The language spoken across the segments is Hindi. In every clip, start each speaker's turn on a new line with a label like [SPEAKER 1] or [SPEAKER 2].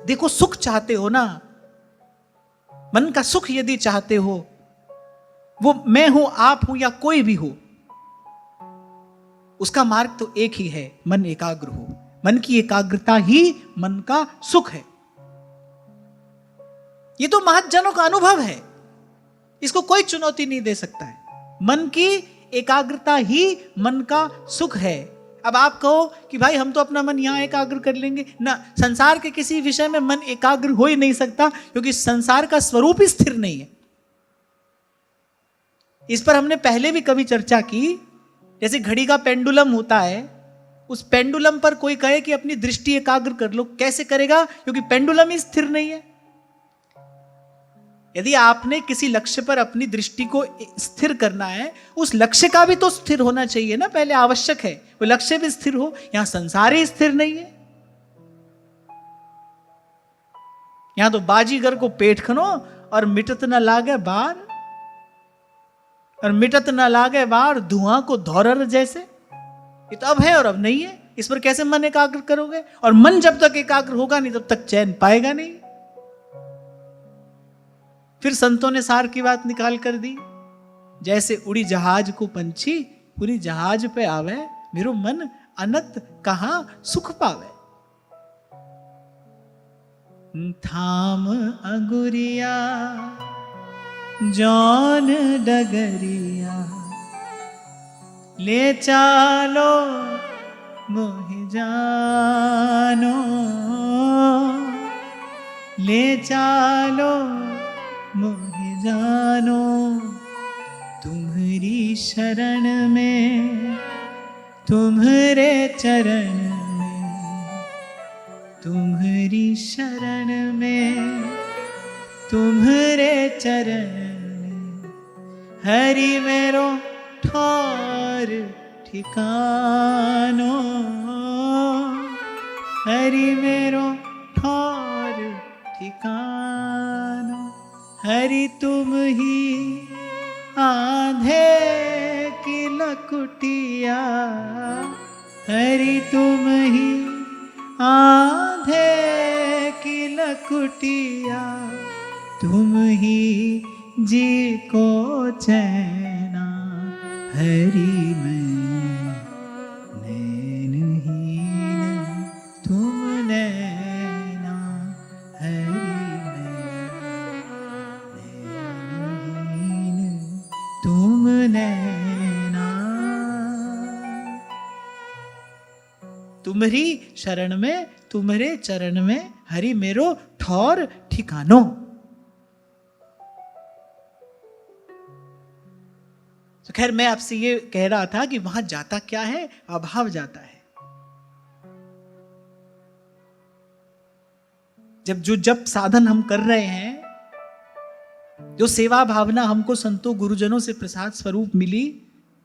[SPEAKER 1] देखो, सुख चाहते हो ना, मन का सुख यदि चाहते हो, वो मैं हूं, आप हूं या कोई भी हो, उसका मार्ग तो एक ही है, मन एकाग्र हो। मन की एकाग्रता ही मन का सुख है। ये तो महज्जनों का अनुभव है, इसको कोई चुनौती नहीं दे सकता है। मन की एकाग्रता ही मन का सुख है। अब आप कहो कि भाई हम तो अपना मन यहां एकाग्र कर लेंगे ना, संसार के किसी विषय में मन एकाग्र हो ही नहीं सकता, क्योंकि संसार का स्वरूप ही स्थिर नहीं है। इस पर हमने पहले भी कभी चर्चा की। जैसे घड़ी का पेंडुलम होता है, उस पेंडुलम पर कोई कहे कि अपनी दृष्टि एकाग्र कर लो, कैसे करेगा? क्योंकि पेंडुलम ही स्थिर नहीं है। यदि आपने किसी लक्ष्य पर अपनी दृष्टि को स्थिर करना है, उस लक्ष्य का भी तो स्थिर होना चाहिए ना, पहले आवश्यक है वो लक्ष्य भी स्थिर हो। यहां संसार ही स्थिर नहीं है। यहां तो बाजीगर को पेट खनो और मिटत न लागे बार, और मिटत न लागे बार धुआं को धौरर जैसे। ये तो अब है और अब नहीं है, इस पर कैसे मन एकाग्र करोगे? और मन जब तक एकाग्र होगा नहीं तब तक चैन पाएगा नहीं। फिर संतों ने सार की बात निकाल कर दी, जैसे उड़ी जहाज को पंछी पूरी जहाज पे आवे, मेरो मन अनत कहां सुख पावे। थाम अगुरिया जौन डगरिया, ले चालो मोहि जानो, ले चालो मोहि जानो। तुम्हारी शरण में, तुम्हारे चरण में, तुम्हारी शरण में, तुम्हारे चरण में, हरि मेरो ठौर ठिकानो, हरि मेरो ठौर ठिकानो। हरि तुम ही आंधे की लकुटिया, हरि तुम ही आंधे की लकुटिया, तुम ही जी को चैना, हरि मैं नैनहीन तुम नैना, हरि मैं नैनहीन तुम नैना। तुम्हारी शरण में, तुम्हारे चरण में, हरि मेरो ठौर ठिकानो। तो खैर मैं आपसे ये कह रहा था कि वहां जाता क्या है? अभाव जाता है। जब साधन हम कर रहे हैं, जो सेवा भावना हमको संतों गुरुजनों से प्रसाद स्वरूप मिली,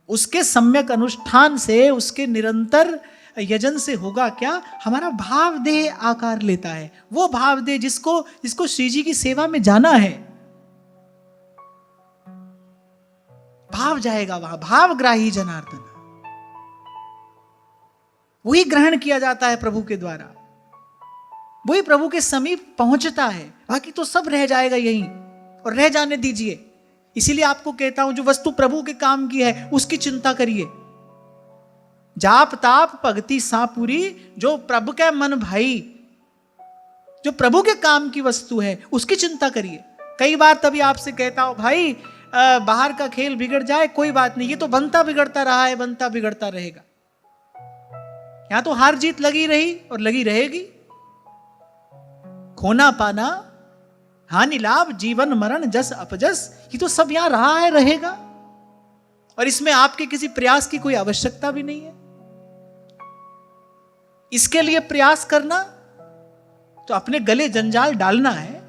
[SPEAKER 1] उसके सम्यक अनुष्ठान से, उसके निरंतर यजन से होगा क्या? हमारा भाव देह आकार लेता है। वो भाव देह जिसको श्री जी की सेवा में जाना है, भाव जाएगा वहां। भावग्राही जनार्दन, वही ग्रहण किया जाता है प्रभु के द्वारा, वही प्रभु के समीप पहुंचता है। बाकी तो सब रह जाएगा यहीं, और रह जाने दीजिए। इसीलिए आपको कहता हूं, जो वस्तु प्रभु के काम की है उसकी चिंता करिए। जाप ताप भक्ति सापुरी, जो प्रभु के मन भाई, जो प्रभु के काम की वस्तु है उसकी चिंता करिए। कई बार तभी आपसे कहता हूं, भाई बाहर का खेल बिगड़ जाए कोई बात नहीं, ये तो बनता बिगड़ता रहा है, बनता बिगड़ता रहेगा। यहां तो हार जीत लगी रही और लगी रहेगी। खोना पाना, हानि लाभ, जीवन मरण, जस अपजस, ये तो सब यहां रहा है, रहेगा। और इसमें आपके किसी प्रयास की कोई आवश्यकता भी नहीं है। इसके लिए प्रयास करना तो अपने गले जंजाल डालना है।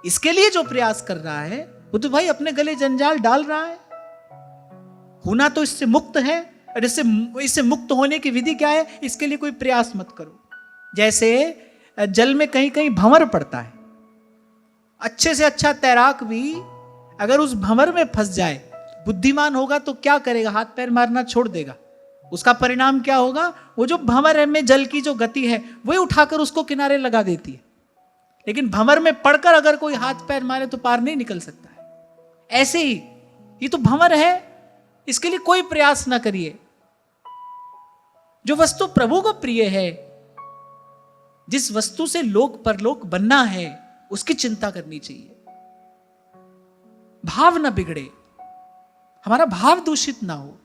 [SPEAKER 1] इसके लिए जो प्रयास कर रहा है वो तो भाई अपने गले जंजाल डाल रहा है। होना तो इससे मुक्त है, और इससे मुक्त होने की विधि क्या है? इसके लिए कोई प्रयास मत करो। जैसे जल में कहीं कहीं भंवर पड़ता है, अच्छे से अच्छा तैराक भी अगर उस भंवर में फंस जाए, बुद्धिमान होगा तो क्या करेगा? हाथ पैर मारना छोड़ देगा। उसका परिणाम क्या होगा? वो जो भंवर में जल की जो गति है वही उठाकर उसको किनारे लगा देती है, लेकिन भंवर में पड़कर अगर कोई हाथ पैर मारे तो पार नहीं निकल सकता है। ऐसे ही ये तो भंवर है, इसके लिए कोई प्रयास ना करिए। जो वस्तु प्रभु को प्रिय है, जिस वस्तु से लोक परलोक बनना है, उसकी चिंता करनी चाहिए। भाव ना बिगड़े, हमारा भाव दूषित ना हो।